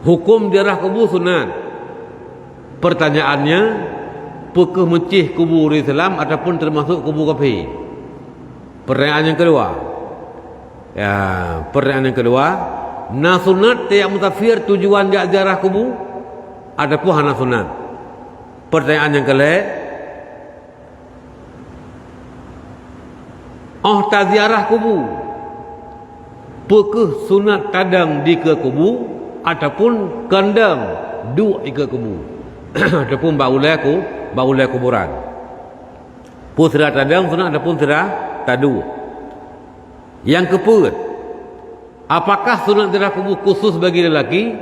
Hukum ziarah kubur sunat. Pertanyaannya, apakah mencih kubur Islam ataupun termasuk kubur kafir? Pertanyaan yang kedua. Ya, pertanyaan yang kedua, na sunat tiap musafir tujuan dia ziarah kubur ataupun hana sunat? Pertanyaan yang kedua, tak ziarah kubur, apakah sunat kadang di ke kubur ataupun kandang duk di ke kubur ataupun baulai kuburan. Pun sudah tadang sunat ataupun sudah tadu. Yang keempat, apakah sunat ziarah kubur khusus bagi lelaki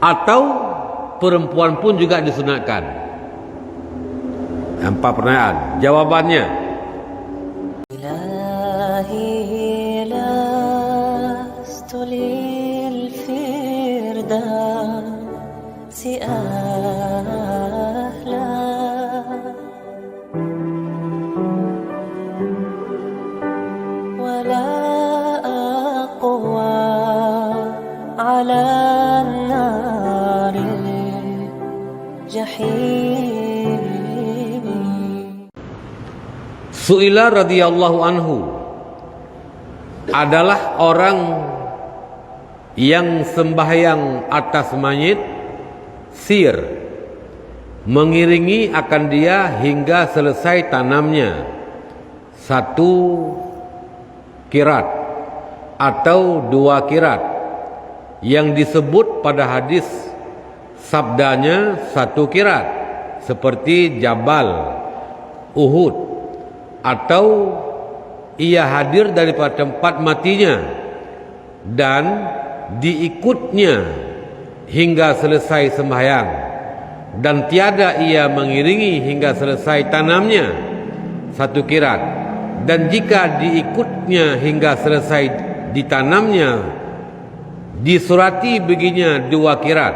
atau perempuan pun juga disunatkan? Empat pertanyaan. Jawabannya, إلهي لست للفردوس أهلا ولا أقوى على النار الجحيم. Su'ila radhiyallahu anhu adalah orang yang sembahyang atas mayit sir, mengiringi akan dia hingga selesai tanamnya 1 kirat atau 2 kirat, yang disebut pada hadis sabdanya 1 kirat, seperti Jabal Uhud, atau ia hadir daripada tempat matinya dan diikutnya hingga selesai sembahyang, dan tiada ia mengiringi hingga selesai tanamnya 1 kirat, dan jika diikutnya hingga selesai ditanamnya disurati baginya 2 kirat.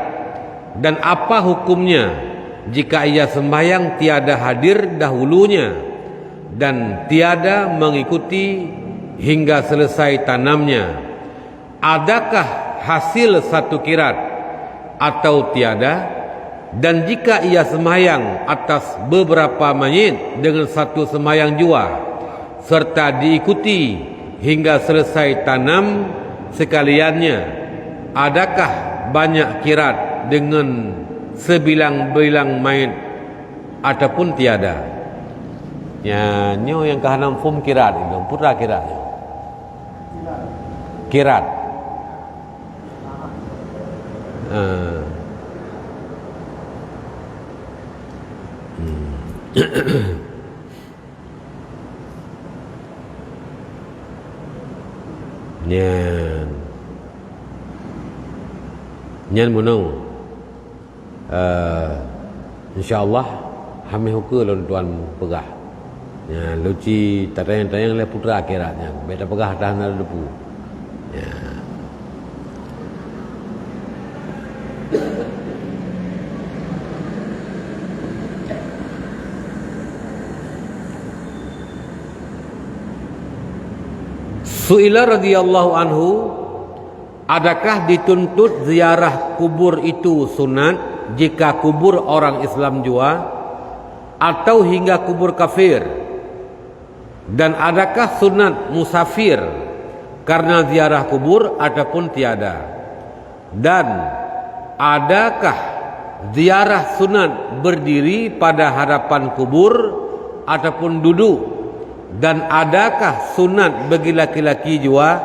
Dan apa hukumnya jika ia sembahyang tiada hadir dahulunya dan tiada mengikuti hingga selesai tanamnya? Adakah hasil 1 kirat atau tiada? Dan jika ia sembahyang atas beberapa mayit dengan 1 sembahyang jua serta diikuti hingga selesai tanam sekaliannya, adakah banyak kirat dengan sebilang-bilang mayit ataupun tiada? Ya, nyo yang kahanam fum kirat itu, putra kirat. Kirat. Nyan. Nyan munau. InsyaAllah hamil hukum lawan tuan pegah. Ya, luci tayang-tayang le putra akhiratnya. Beta pegah tahan ada depu. Ya. Su'ila radhiyallahu anhu, adakah dituntut ziarah kubur itu sunat jika kubur orang Islam jua atau hingga kubur kafir? Dan adakah sunat musafir karena ziarah kubur ataupun tiada? Dan adakah ziarah sunat berdiri pada hadapan kubur ataupun duduk? Dan adakah sunat bagi laki-laki jua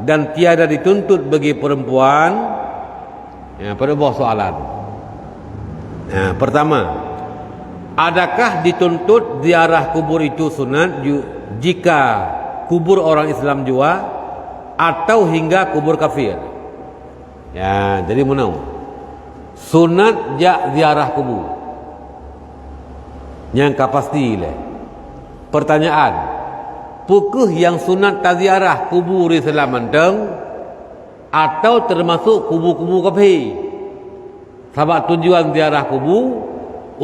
dan tiada dituntut bagi perempuan? Ya, pada bawah soalan. Ya, pertama, adakah dituntut ziarah kubur itu sunat jika kubur orang Islam jua atau hingga kubur kafir? Ya, jadi menau sunat jak ziarah kubur yang kapasti le. Pertanyaan, pukul yang sunat taziarah kubur Islam mendeng atau termasuk kubur-kubur kafir? Sebab tujuan ziarah kubur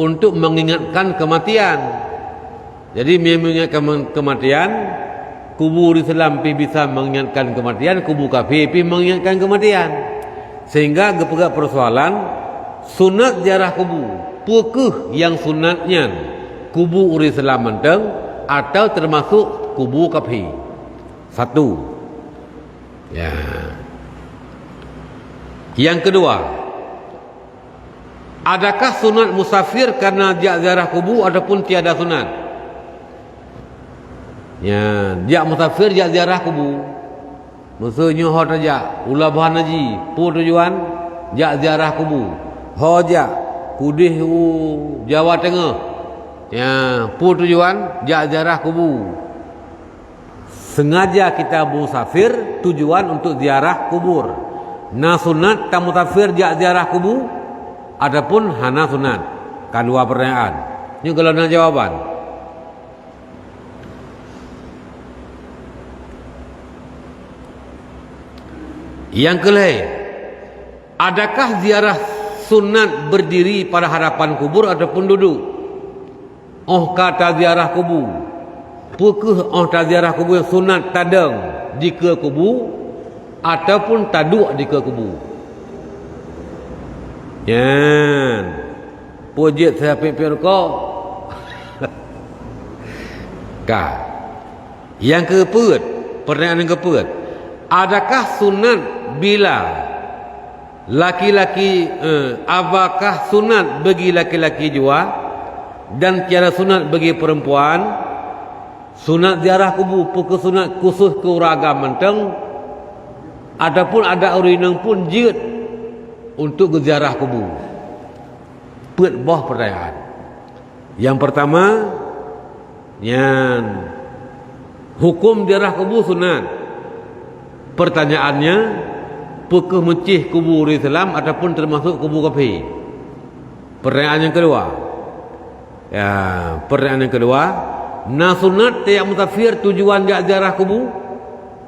untuk mengingatkan kematian. Jadi mengingatkan kematian, kubur Islam pi bisa mengingatkan kematian, kubur kafir pi mengingatkan kematian. Sehingga gepegat persoalan sunat ziarah kubur. Pukeh yang sunatnya kubur uri Islam menteng atau termasuk kubur kafir. Satu. Ya. Yang kedua, adakah sunat musafir karena ziarah kubur ataupun tiada sunat? Ya, dia musafir dia ziarah kubur. Maksudnya hot aja, ulah bahan haji, pu tujuan dia ziarah kubur. Ho aja, pudih Jawa Tengah. Ya, pu tujuan dia ziarah kubur. Sengaja kita musafir tujuan untuk ziarah kubur. Nah sunat tak musafir dia ziarah kubur adapun hana sunat. Kan dua pertanyaan. Ini kalau nak jawaban. Yang kelih, adakah ziarah sunat berdiri pada hadapan kubur ataupun duduk? Oh kata ziarah kubur. Pukeh oh ta ziarah kubur sunat tadang di ke kubur ataupun taduk di ke kubur. Yan. Projek saya pipir kau. Kah. Yang keempat, pertanyaan yang keempat. Adakah sunat bila laki-laki apakah sunat bagi laki-laki jua dan tiada sunat bagi perempuan? Sunat ziarah kubur pukul sunat khusus ke uragam menteng ataupun ada orang pun jid untuk ke ziarah kubur. Pet boh pertanyaan. Yang pertama, yang hukum ziarah kubur sunat. Pertanyaannya, pukul mencih kubur Islam ataupun termasuk kubur kafir? Pertanyaan yang kedua. Ya, pertanyaan yang kedua, nah sunat tiap musafir tujuan dia ziarah kubur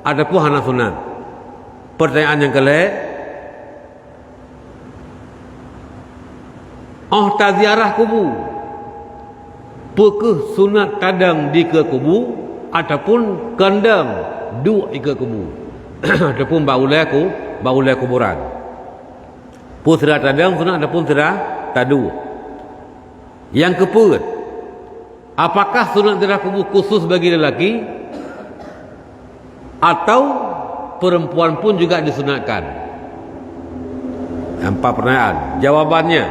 adapun hana sunat. Pertanyaan yang kelih, oh tak ziarah kubur pukul sunat kadang di ke kubur ataupun kendang duk di ke kubur ataupun baulai kuburan. Pusra tadang sunat ataupun sira tadu. Yang keempat, apakah sunat ziarah kubur khusus bagi lelaki atau perempuan pun juga disunatkan? Empat pertanyaan. Jawabannya,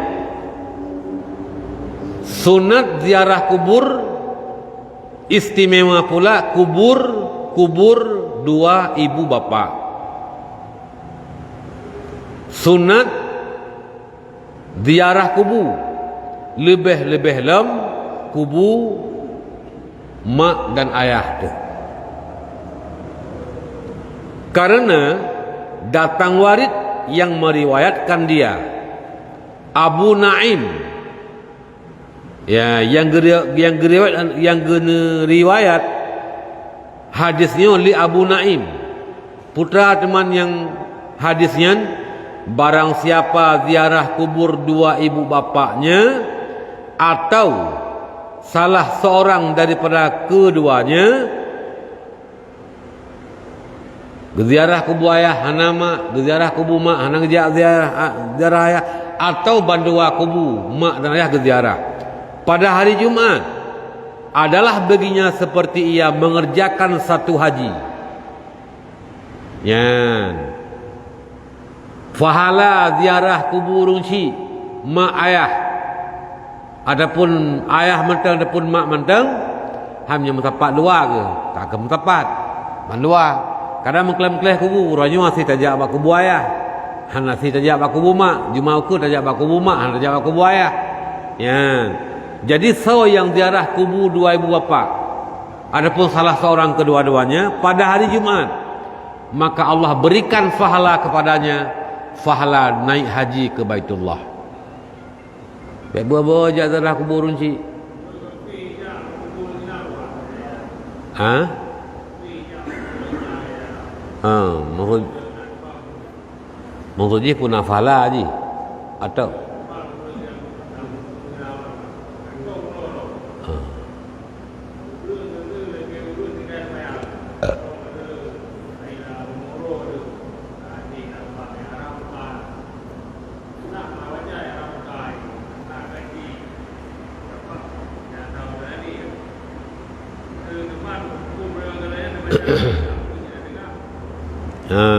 sunat ziarah kubur istimewa pula kubur dua ibu bapa. Sunat ziarah kubur lebih-lebih lem kubur mak dan ayah tu. Karena datang warid yang meriwayatkan dia Abu Naim, ya, yang riwayat hadisnya oleh Abu Naim, putra teman yang hadisnya, barang siapa ziarah kubur dua ibu bapaknya atau salah seorang daripada keduanya, ziarah kubur ayah hana mak, ziarah kubur mak hana ziarah ayah, atau bandua kubur mak dan ayah ziarah pada hari Jumat adalah baginya seperti ia mengerjakan satu haji. Yan. Fahala ziarah kubur unci mak ayah. Adapun ayah mentang adapun mak mentang, hanya mentapat dua ke? Tak ke mentapat. Mandua. Kadang mengklaim-klaim kubur, orangnya masih tajak bak kubur ayah. Han masih tajak bak kubur mak, Jumat ke tajak bak kubur mak, han tajak bak kubur ayah. Yan. Jadi yang ziarah kubur dua ibu bapa adapun salah seorang kedua-duanya pada hari Jumat, maka Allah berikan pahala kepadanya, pahala naik haji ke Baitullah. Baik buah ziarah kubur unci. Ha? Maksudnya pun pahala haji atau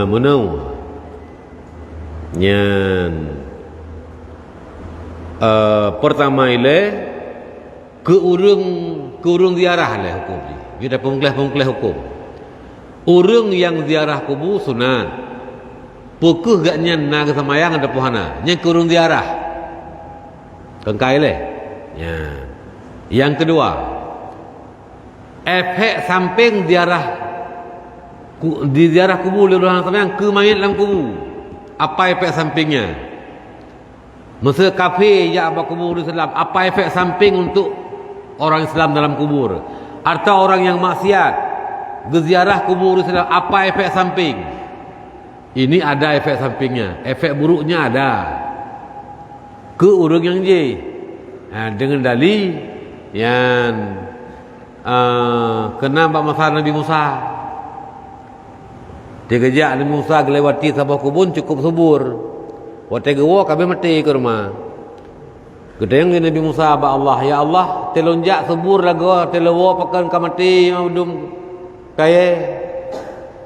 Menau nyan pertama ile ke urang ziarah lah hukum ni. Kita pemungkelih hukum. Urang yang ziarah kubur sunat. Pukul gak nyan na ke semayang ada pohana. Nyan ke urang ziarah. Kengkai le. Ya. Yang kedua, efek samping ziarah di ziarah kubur oleh orang semayang ke mayat dalam kubur. Apa efek sampingnya? Masa kafir ya abang kubur Islam, apa efek samping untuk orang Islam dalam kubur? Atau orang yang maksiat berziarah kubur Islam, apa efek samping? Ini ada efek sampingnya, efek buruknya ada. Ke orang yang je, dengan dalil yang kena masalah Nabi Musa. Dia kejak Nabi Musa kelewati sabah kubun cukup subur. Waktu gewa kami mati ke rumah. Kedeng Nabi Musa ba Allah, ya Allah, telonjak subur lah gua, telewo pakan ka mati madum kaya.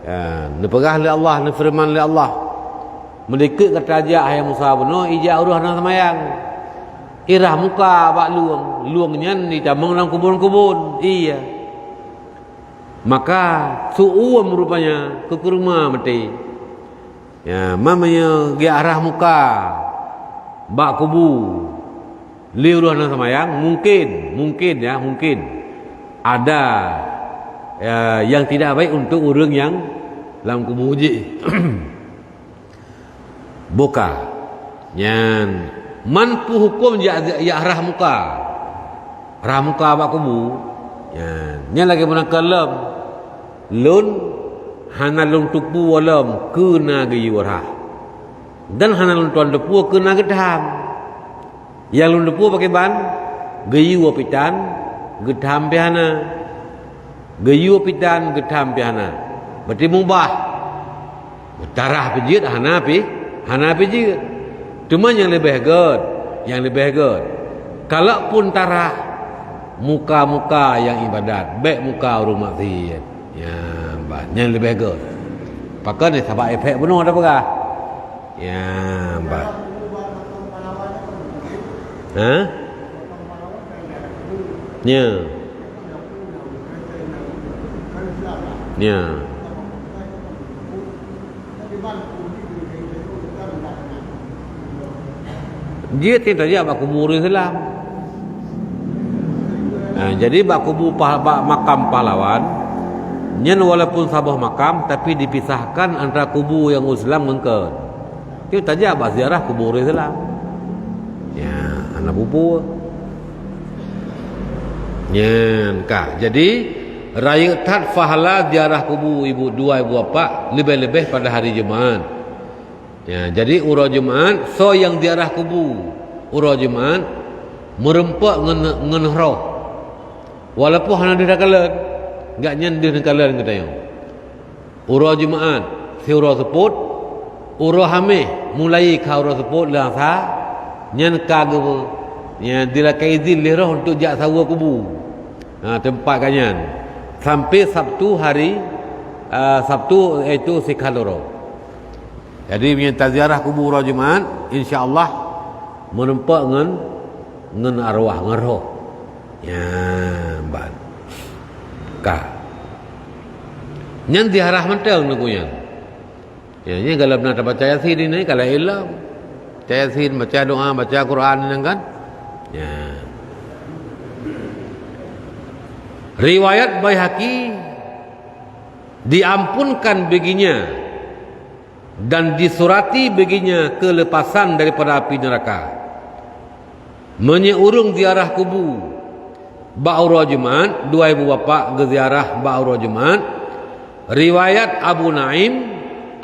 Ya, ni pegah oleh Allah, ni firman oleh Allah. Melikat kata aja hai Musa beno ija uruh nang semayang. Irah muka bak luangnya ni tamang dalam kubun-kubun. Iya. Maka su'uam rupanya ke rumah mati. Ya, mamanya dia arah muka bak kubu. Liuruh nang semayang mungkin ada yang tidak baik untuk orang yang dalam kubu je. Buka. Yang manpu hukum ya arah muka. Arah muka bak kubu. Ya, nya lagi menang kalam. Lun hana lun tupu walam kena gayi warah. Dan hana lun tuan tupu kena gedham. Yang lun tupu pakai ban gayi wapitan gedham pihana. Gayi wapitan gedham pihana. Berarti mubah. Tarah pijit hana pijit. Cuma yang lebih good. Kalaupun tarah muka-muka yang ibadat, baik muka orang maksiat. Ya, yang lebih bagus. Pakai ni sebab efek penuh ada apa? Ya, mbak. Ya. Ya. Dia tidak dia bak kubur Islam. Jadi bak kubur makam pahlawan. Nyen walaupun sabah makam tapi dipisahkan antara kubur yang Islam mengke. Itu saja bak ziarah kubur Islam. Ya, anak bubu. Nyen kah. Jadi raya tat fahala ziarah kubur ibu dua ibu bapa lebih-lebih pada hari Jumaat. Ya, jadi urang Jumaat so yang ziarah kubur urang Jumaat merempak ngen roh. Walaupun hana dia kalan gak nyendir dengan kalian kata yang urah Jumaat si urah seput urah hamih mulai ka urah seput lah sa nyen kagu yang dilakai izin lirah untuk jak sawa kubu tempat kanyan sampai Sabtu hari Sabtu itu si kaloro. Jadi minta ziarah kubur urah Jumaat insya-Allah menempat ngen arwah ngen roh ya ban kah. Yang diarah mentang nukunya. Ya, ini kalau benar baca Yasin ini kalau ilmu. Baca Yasin, baca doa, baca Quran ini kan. Ya. Riwayat Baihaqi diampunkan baginya dan disurati baginya kelepasan daripada api neraka. Menyeurung ziarah kubur Ba'urah Jumaat, dua ibu bapa geziarah Ba'urah Jumaat. Riwayat Abu Naim,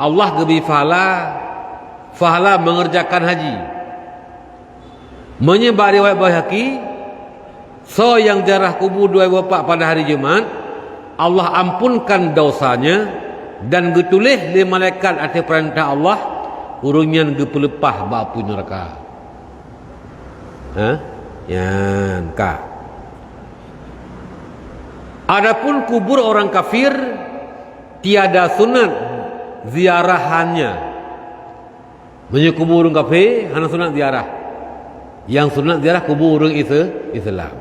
Allah gebi fahala mengerjakan haji. Menyebar riwayat Baihaqi, so yang ziarah kubur dua ibu bapa pada hari Jumaat, Allah ampunkan dosanya dan getulih di malaikat atas perintah Allah urungnya gepelepah ba'apu neraka. Yan kah. Adapun kubur orang kafir tiada sunat ziarahannya. Menye kubur urang kafir hana sunat ziarah. Yang sunat ziarah kubur urang Islam.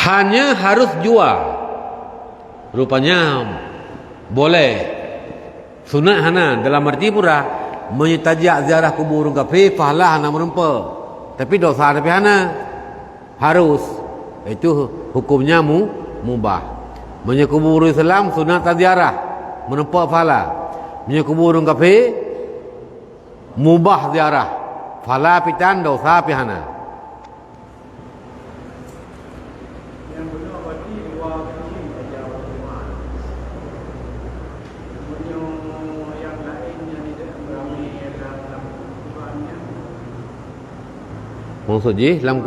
Hanya harus jual. Rupanya boleh. Sunat hana dalam arti pura menyetajak ziarah kubur urang kafir pahala hana merempa. Tapi dosa tapi hana harus. Itu hukumnya mubah. Menyekubur Islam sunat ziarah menempa pahala. Menyekubur urang kafir mubah ziarah. Pahala pitan dosa pihana. Maksud je dalam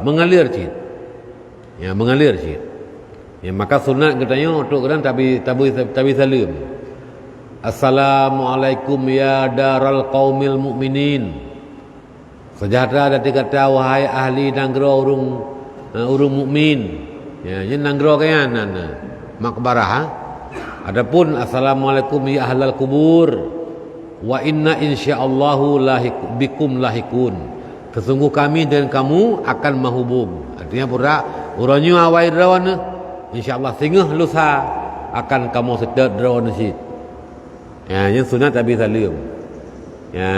mengalir cik. Ya, mengalir cik. Ya, maka sunat katanya untuk kadang tabi salam. Assalamualaikum ya daral qaumil mukminin. Sejahtera dan dikata wahai ahli nanggro urung mukmin. Ya, yen nanggro kayan makbarah. Adapun assalamualaikum ya ahlal kubur. Wa inna insyaallahu bikum lahikun. Sesungguh kami dan kamu akan menghubung. Artinya pura uranyu awai drawan insyaallah singah lusa akan kamu sedar drawan sit. Ya, yang sunat Nabi salim. Ya.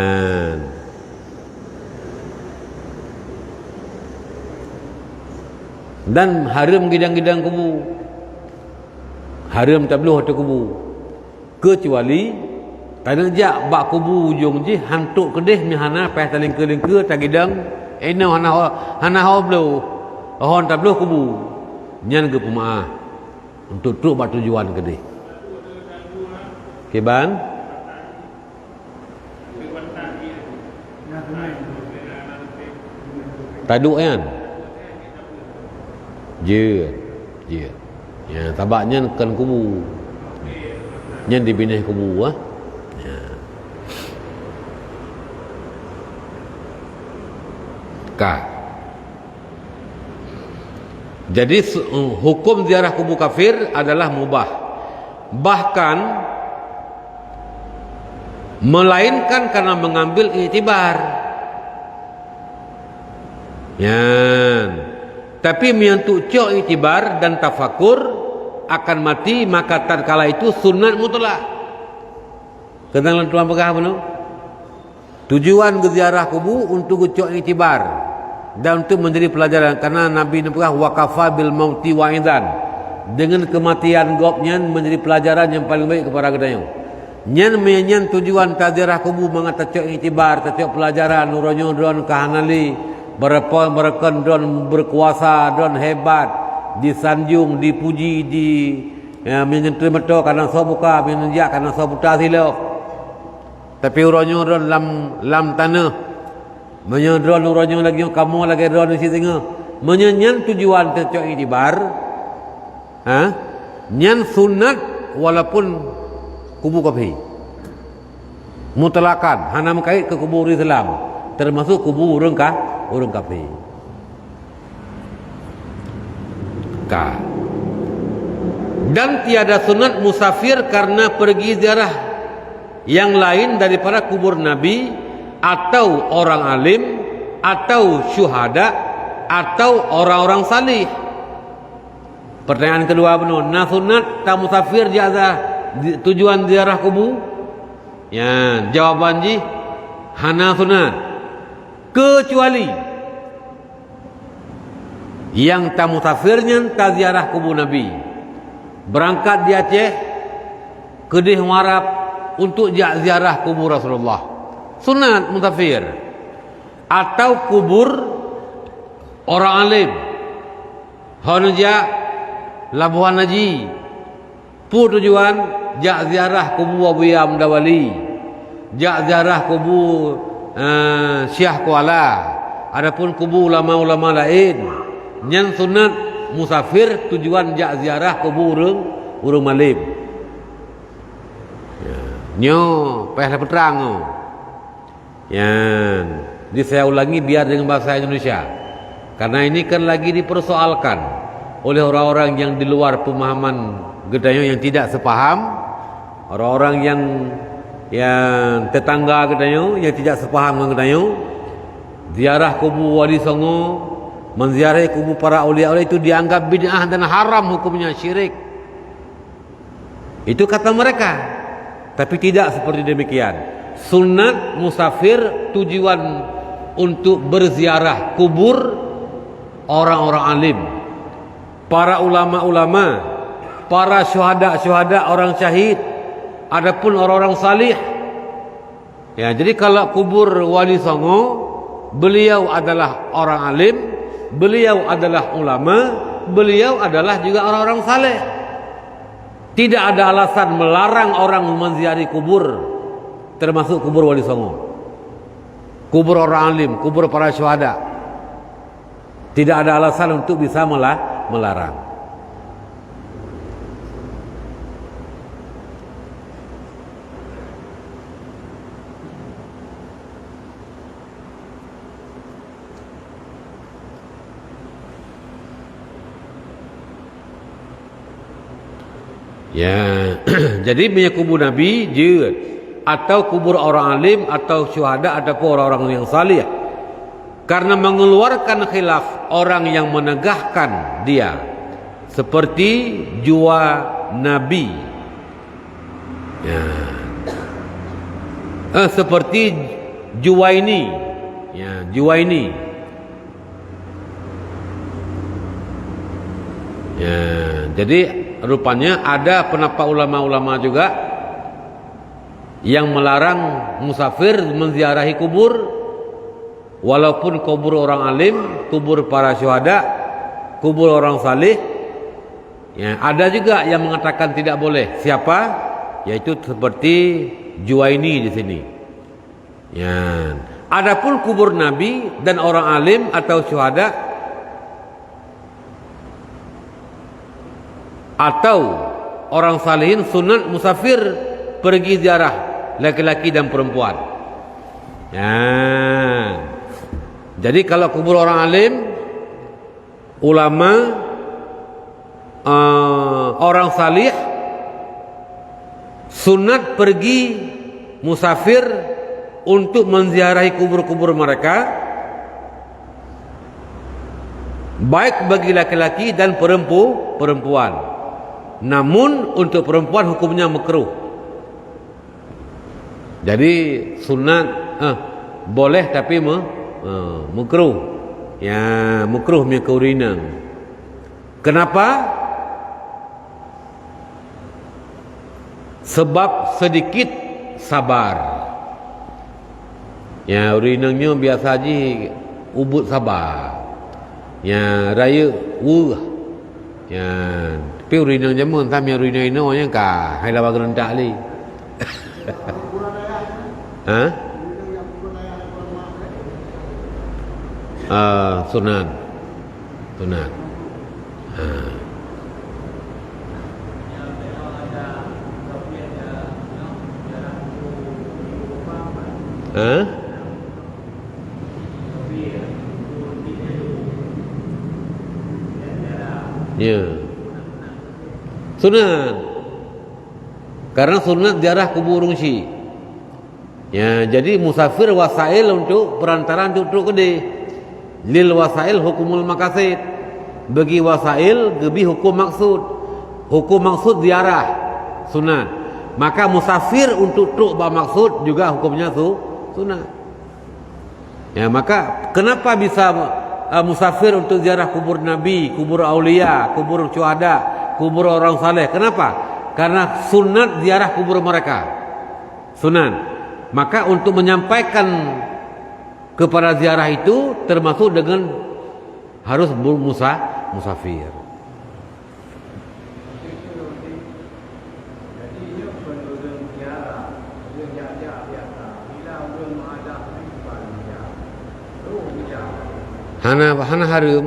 Dan haram gidang-gidang kubu. Haram tabluh tu kubu. Kecuali tanya jak bak kubu ujung je hantuk kedih mi hana peh talingke-lingke tagidang eno hana hoblo hon tablo kubu nyan ke pemaah untuk truk bak tujuan kedih keban taduk kan je ya tabaknya kan kubu nyan dibineh kubu Jadi hukum ziarah kubur kafir adalah mubah. Bahkan melainkan karena mengambil iktibar. Ya. Tapi menyentuh cok iktibar dan tafakur akan mati, maka tatkala itu sunat mutlak. Kenal tuan pegah apa? Tujuan ziarah kubur untuk cok iktibar dan untuk menjadi pelajaran, karena Nabi pernah waqafa bil mauti wa'idan, dengan kematian gopnya menjadi pelajaran yang paling baik kepada kita. Nyan tujuan ziarah kubur mengata cok iktibar, cok pelajaran nuronyo don kahanali bereken don berkuasa don hebat, disanjung dipuji menyentuh meto karena so buka menunjuk karena so buta silok. Tapi uronyo don lam tanah menyedron uronyo lagi kamu lagi dron di situ menyenyan tujuan cocok iktibar nyan sunat walaupun kubu kafir mutlakan hana mengkait ke kubur Islam termasuk kubur urang kafir dan tiada sunat musafir karena pergi ziarah yang lain daripada kubur Nabi atau orang alim atau syuhada atau orang-orang salih. Pertanyaan kedua benar, nah sunat tak musafir jaza tujuan ziarah kubur? Ya, jawaban ji hana sunat kecuali yang tak musafirnya tak ziarah kubur Nabi. Berangkat di Aceh kedih warap untuk ziarah kubur Rasulullah. Sunat musafir atau kubur orang alim honja Labuhan Haji pu tujuan jak ziarah kubur Abu Yam Dawali, jak ziarah kubur Syekh Kuala, adapun kubur ulama-ulama lain yang sunat musafir tujuan jak ziarah kubur urang alim nyo peh peterang Yang jadi saya ulangi biar dengan bahasa Indonesia. Karena ini kan lagi dipersoalkan oleh orang-orang yang di luar pemahaman Gedayu, yang tidak sepaham, orang-orang yang tetangga Gedayu yang tidak sepaham dengan Gedayu. Ziarah kubur Wali Songo, menziarahi kubur para aulia-aulia itu dianggap bid'ah dan haram hukumnya, syirik. Itu kata mereka. Tapi tidak seperti demikian. Sunat musafir tujuan untuk berziarah kubur orang-orang alim, para ulama-ulama, para syuhada-syuhada, orang syahid, adapun orang-orang salih. Ya, jadi kalau kubur Wali Songo, beliau adalah orang alim, beliau adalah ulama, beliau adalah juga orang-orang saleh. Tidak ada alasan melarang orang menziarahi kubur, termasuk kubur Wali Songo, kubur orang alim, kubur para syuhada. Tidak ada alasan untuk bisa melarang. Ya, jadi punya kubur Nabi je, atau kubur orang alim atau syuhada ataupun orang-orang yang salih, karena mengeluarkan khilaf orang yang menegahkan dia, seperti jua Nabi, ya, seperti Juwaini, ya, Juwaini, ya, jadi rupanya ada pendapat ulama-ulama juga yang melarang musafir menziarahi kubur, walaupun kubur orang alim, kubur para syuhada, kubur orang salih. Ya, ada juga yang mengatakan tidak boleh. Siapa? Yaitu seperti Juwaini di sini. Ya. Adapun kubur Nabi dan orang alim atau syuhada atau orang salihin, sunat musafir pergi ziarah laki-laki dan perempuan. Ya. Jadi kalau kubur orang alim, ulama, orang salih, sunat pergi musafir untuk menziarahi kubur-kubur mereka, baik bagi laki-laki dan perempuan. Namun untuk perempuan hukumnya makruh. Jadi sunat boleh tapi makruh. Ya, makruh mengkurinang. Kenapa? Sebab sedikit sabar. Ya, urinangnya biasa aja ubut sabar. Ya, raya ya, tapi urinang jamun kami urinang ino yang kah hai lawa gerentak li. Ha? Sunat. Ya. Sunat. Karena sunat ziarah kubur rungsi. Ya, jadi musafir wasail untuk perantaraan untuk gede. Lil wasail hukumul maqasid. Bagi wasail gebi hukum maksud. Hukum maksud ziarah sunat. Maka musafir untuk truk maksud juga hukumnya sunat. Ya, maka kenapa bisa musafir untuk ziarah kubur Nabi, kubur aulia, kubur syuhada, kubur orang saleh? Kenapa? Karena sunat ziarah kubur mereka. Sunat. Maka untuk menyampaikan kepada ziarah itu termasuk dengan harus musafir. Hana harum,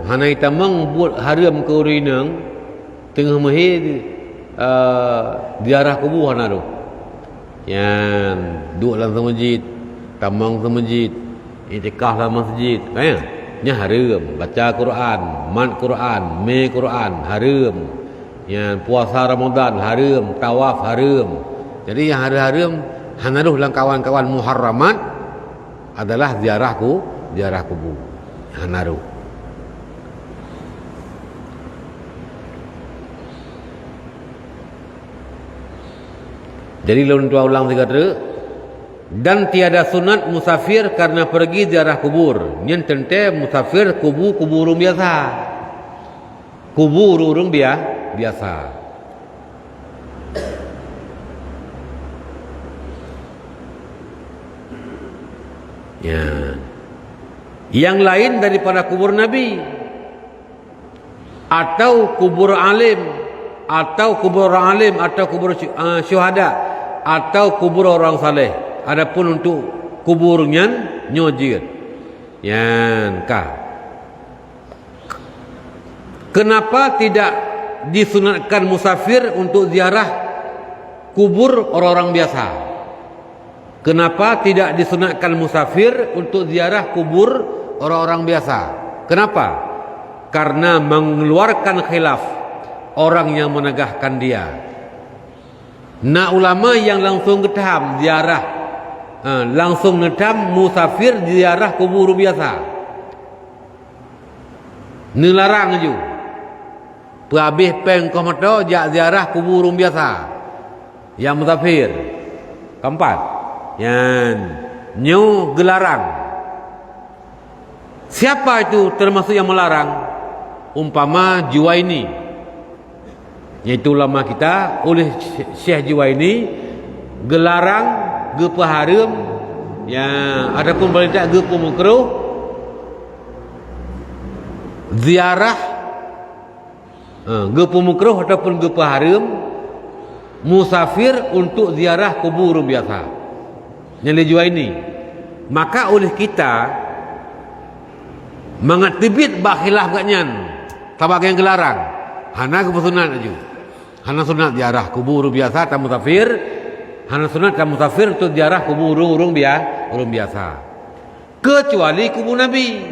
hana itamang buat harum ke urinang tengah mahir ziarah kubur hana tu. Yang duduk dalam masjid, tamang dalam masjid, itikaf dalam masjid, kan? Nya haram. Baca Quran, mat Quran, me Quran, haram. Yang puasa Ramadan haram, tawaf haram. Jadi yang haram hanaruh dalam kawan-kawan muharramat adalah ziarah kubur. Hanaruh. Jadi lawan tua ulang tiga tu. Dan tiada sunat musafir karena pergi ziarah kubur. Nyen tente musafir kubur urung biasa. Kubur urung biasa. Ya. Yang lain daripada kubur Nabi atau kubur alim atau kubur syuhada atau kubur orang saleh. Adapun untuk kuburnya nyojir. Yan kah. Kenapa tidak disunatkan musafir untuk ziarah kubur orang-orang biasa? Kenapa tidak disunatkan musafir untuk ziarah kubur orang-orang biasa? Kenapa? Karena mengeluarkan khilaf orang yang menegahkan dia. Nah ulama yang langsung gedam ziarah, langsung ngedam musafir ziarah kubur biasa. Nilarang je. Habis peng komodo jak ziarah kubur biasa. Yang musafir. Keempat. Yang nyu gelarang. Siapa itu termasuk yang melarang? Umpama Juwaini, yaitu ulama kita oleh Syekh Juwaini gelarang gepa haram, ya adapun boleh tak gepa makruh ziarah gepa makruh ataupun gepa haram musafir untuk ziarah kubur biasa. Yang Juwaini. Maka oleh kita mengatibit bakhilaf gatnyan tabak yang gelarang. Hana kesunat aja. Hana sunat ziarah kubur biasa tak musafir. Hana sunat tak musafir untuk ziarah kubur urung biasa. Kecuali kubur Nabi,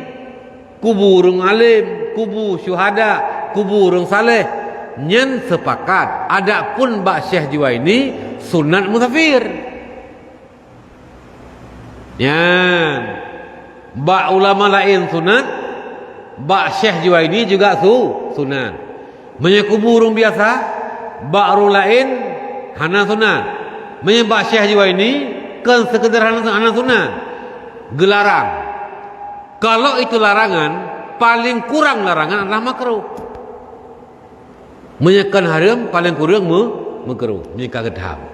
kubur urung alim, kubur syuhada, kubur urung saleh. Nyen sepakat. Adapun bak Syekh Juwaini sunat musafir. Ya, bak ulama lain sunat, bak Syekh Juwaini juga sunat. Menyekubur urung biasa, bak orang lain hana sunat. Menyebak Syekh Juwaini kan sekedar hana sunat. Gelarang. Kalau itu larangan, paling kurang larangan adalah makruh. Menyekan haram paling kurang makruh, menyeka gedam.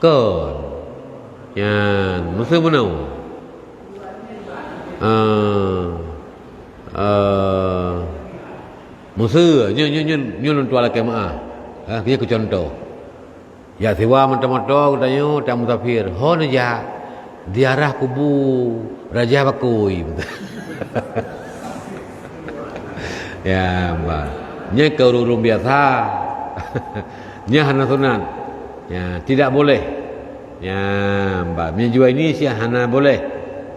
Kon yan mesti benar mesti nyu tua laki maah dia ku contoh ya siwa mata-mata katanya tak musafir hon aja diarah kubu raja bakui ya mbak nya keurung biasa nya hana sunat. Ya, tidak boleh. Ya, mbak menjual ini sih hana boleh.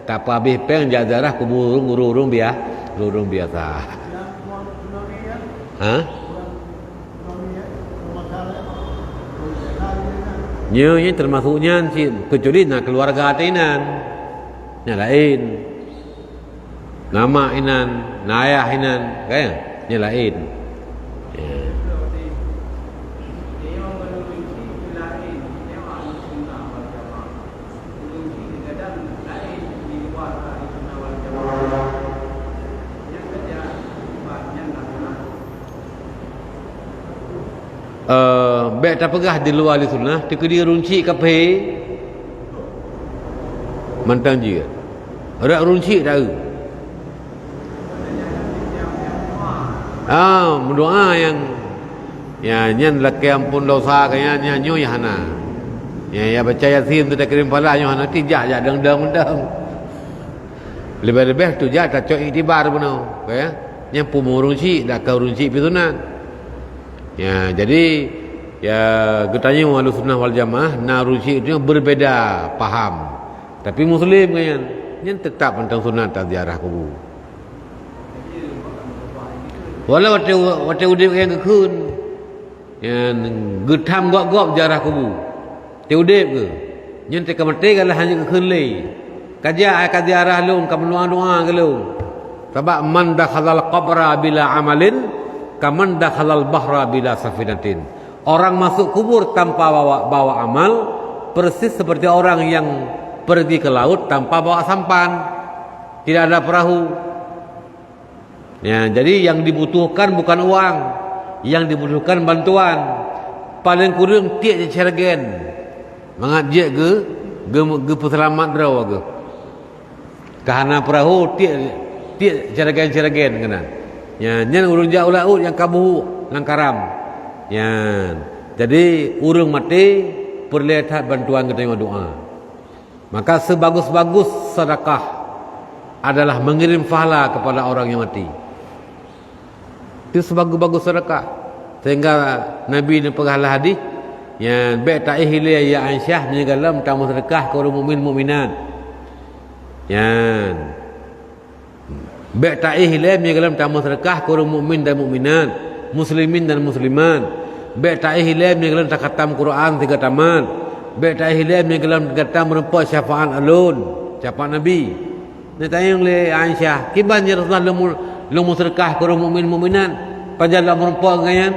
Tak apa habis peng jadarah kubur urung biasa. Hah? Nya termasuknya sih kecuali nak keluarga atinan. Nya lain. Nama inan, nayah inan, kan? Nya lain. Ya. Baik tak pegah di luar di sunnah tika dia runci kape mantang je ada runci tahu berdoa yang ya nyan laki ampun dosa kaya nyanyo ya hana ya baca yasin tu tak kirim pala nyo hana tijak jak dang Lebih-lebih tu je tak cok iktibar pun ya. Yang pemurung cik dak kau urung cik pitunan. Ya, jadi ya getanya Ahlus Sunnah wal Jamaah naruci itu berbeda paham. Tapi Muslim kan yang tetap tentang sunat tak ziarah kubur. Walau wate udip yang kekun yang getam gok-gok ziarah kubur. Te udip ke? Yang te kamati kalau hanya kekun lei. Kaja ziarah lum kam doa ke lum. Sebab man dakhalal qabra bila amalin kaman dakhalal bahra bila safinatin. Orang masuk kubur tanpa bawa amal persis seperti orang yang pergi ke laut tanpa bawa sampan, tidak ada perahu. Ya, jadi yang dibutuhkan bukan uang, yang dibutuhkan bantuan. Paling kurang tiak je cergen. Mangat je ge peselamat draw ke. Kahana perahu tiak cergen kena. Ya, nyen urang ja ulaut yang kabuh langkaram. Ya. Jadi urang mati perlihat bantuan kita doa. Maka sebagus-bagus sedekah adalah mengirim pahala kepada orang yang mati. Itu sebagus-bagus sedekah. Sehingga Nabi ni penghalah hadis yang baik tak ihli ya Aisyah menyegalam tamu sedekah ke orang mukmin mukminat. Yan. Baik tak ihli menyegalam tamu sedekah ke orang mukmin dan mukminat, muslimin dan muslimat. Baik tak ihli menyegalam tak khatam Quran 3 tamat. Baik tak ihli menyegalam kata merempat syafaat alun, syafaat Nabi. Ni tanya oleh Aisyah, kiban ya Rasulullah lu sedekah ke orang mukmin mukminat, pajalah merempat ngayan.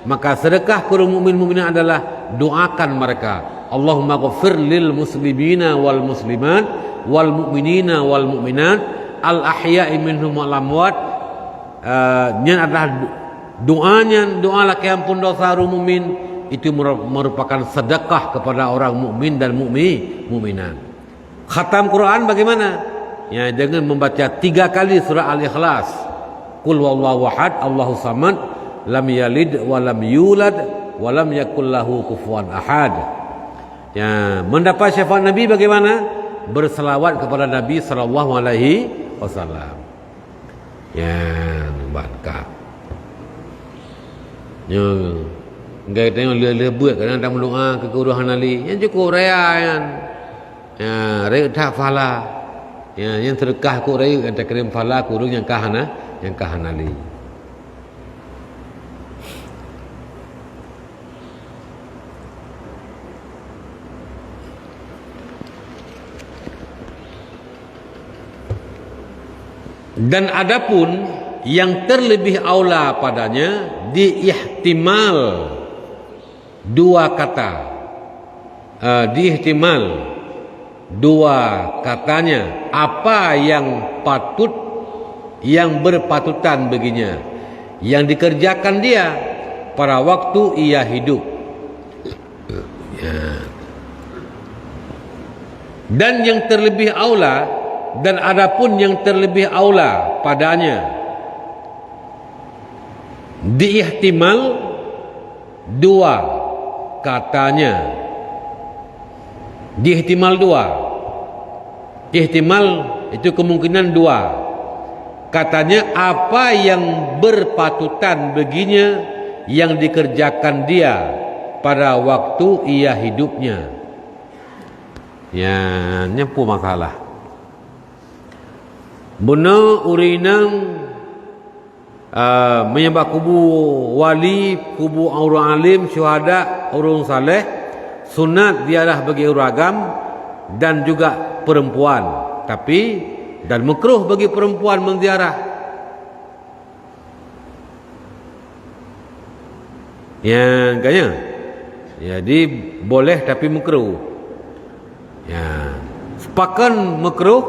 Maka sedekah ke orang mukmin mukminat adalah doakan mereka. Allahumma ghfir lil muslimina wal muslimat wal mu'minina wal mu'minat al ahya'i minhum wal amwat. Ini adalah doa laki ampun dosa orang mukmin, itu merupakan sedekah kepada orang mukmin dan mukminat. Khatam Quran bagaimana? Ya, dengan membaca 3 kali surah Al-Ikhlas. Qul huwallahu ahad, Allahus samad, lam yalid wa lam yulad wa lam yakul lahu kufuwan ahad. Ya, mendapat syafaat Nabi bagaimana? Berselawat kepada Nabi sallallahu alaihi wasallam. Ya, baca. Ya, enggak tengok le buat kadang tak doa ke kuruhan ali. Yang cukup raya kan. Ya, raya tak pahala. Ya, yang sedekah ku raya kan tak kirim pahala kurung yang kahana ali. Dan adapun yang terlebih aula padanya diihtimal 2 kata. Diihtimal 2 katanya apa yang patut, yang berpatutan baginya, yang dikerjakan dia pada waktu ia hidup. Ya. Dan yang terlebih aula, dan adapun yang terlebih aula padanya diihtimal 2 katanya. Diihtimal 2. Ihtimal itu kemungkinan 2. Katanya apa yang berpatutan baginya, yang dikerjakan dia pada waktu ia hidupnya. Ya, nyampu masalah. Benar urinang menyembah kubu wali, kubu orang alim, syuhada, orang saleh, sunat diarah bagi orang agam dan juga perempuan. Tapi dan makruh bagi perempuan menziarah. Yang kaya. Jadi boleh tapi makruh. Ya. Sepakan makruh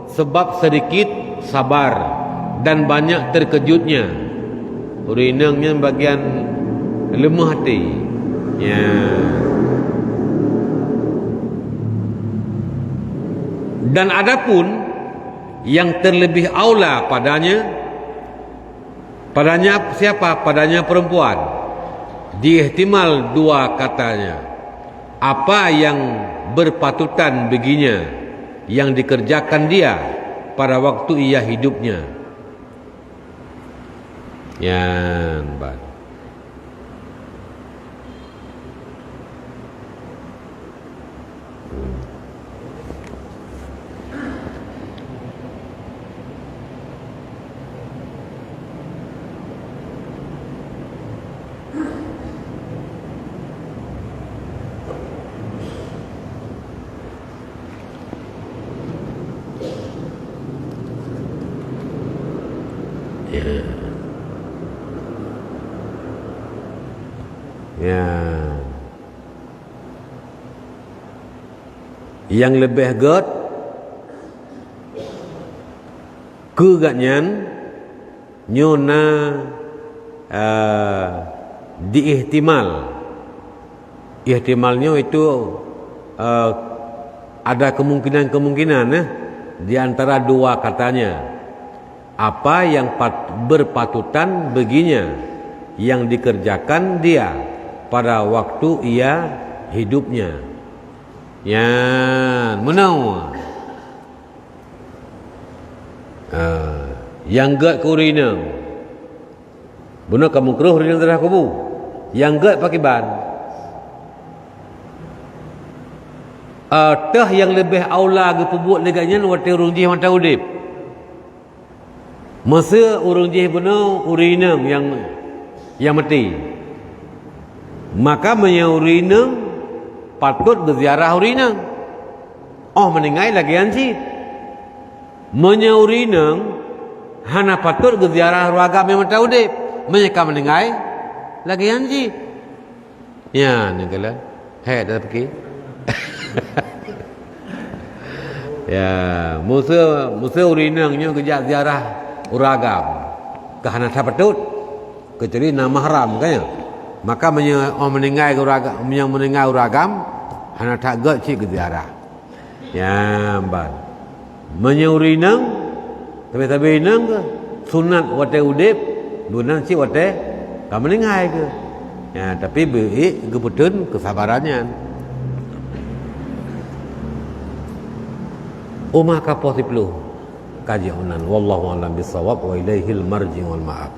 sebab sedikit sabar dan banyak terkejutnya. Urinangnya bagian lemah hati. Ya. Dan adapun yang terlebih aula padanya siapa? Padanya perempuan. Diihtimal 2 katanya. Apa yang berpatutan baginya, yang dikerjakan dia pada waktu ia hidupnya. Yan ban. Ya. Yang lebih god kegatnyan nyona ihtimalnya itu ada kemungkinan di antara dua katanya. Apa yang berpatutan baginya yang dikerjakan dia pada waktu ia hidupnya. Yan menau. Yang gak kurina. Benar kamu keruh urina darah kubu. Yang gak pakai ban. Tah yang lebih aula ge pebuk leganya wate urung jih mata udip. Masa urung jih benar urinam yang mati. Maka menyaurinam patut berziarah urinam. Oh meninggal lagi anjir. Menyaurinam hana patut berziarah ruagam yang mata udip. Menyeka meninggal lagi anjir. Ya negala. Hai dah pergi. Ya, musa urinamnya kerja ziarah uragam. Kahana tak patut. Kecuali nama haram kan ya. Maka meninggal uragam, yang meninggal uragam hana tak gak cik ke ziarah. Ya, ban. Menyurinang tapi inang ke sunat wate udip, dunang cik wate ka meninggal ke. Ya, tapi baik kebetulan kesabarannya. Maka posiblu kaji onan wallahu a'lam bissawab wa ilaihil marji wal ma'ab.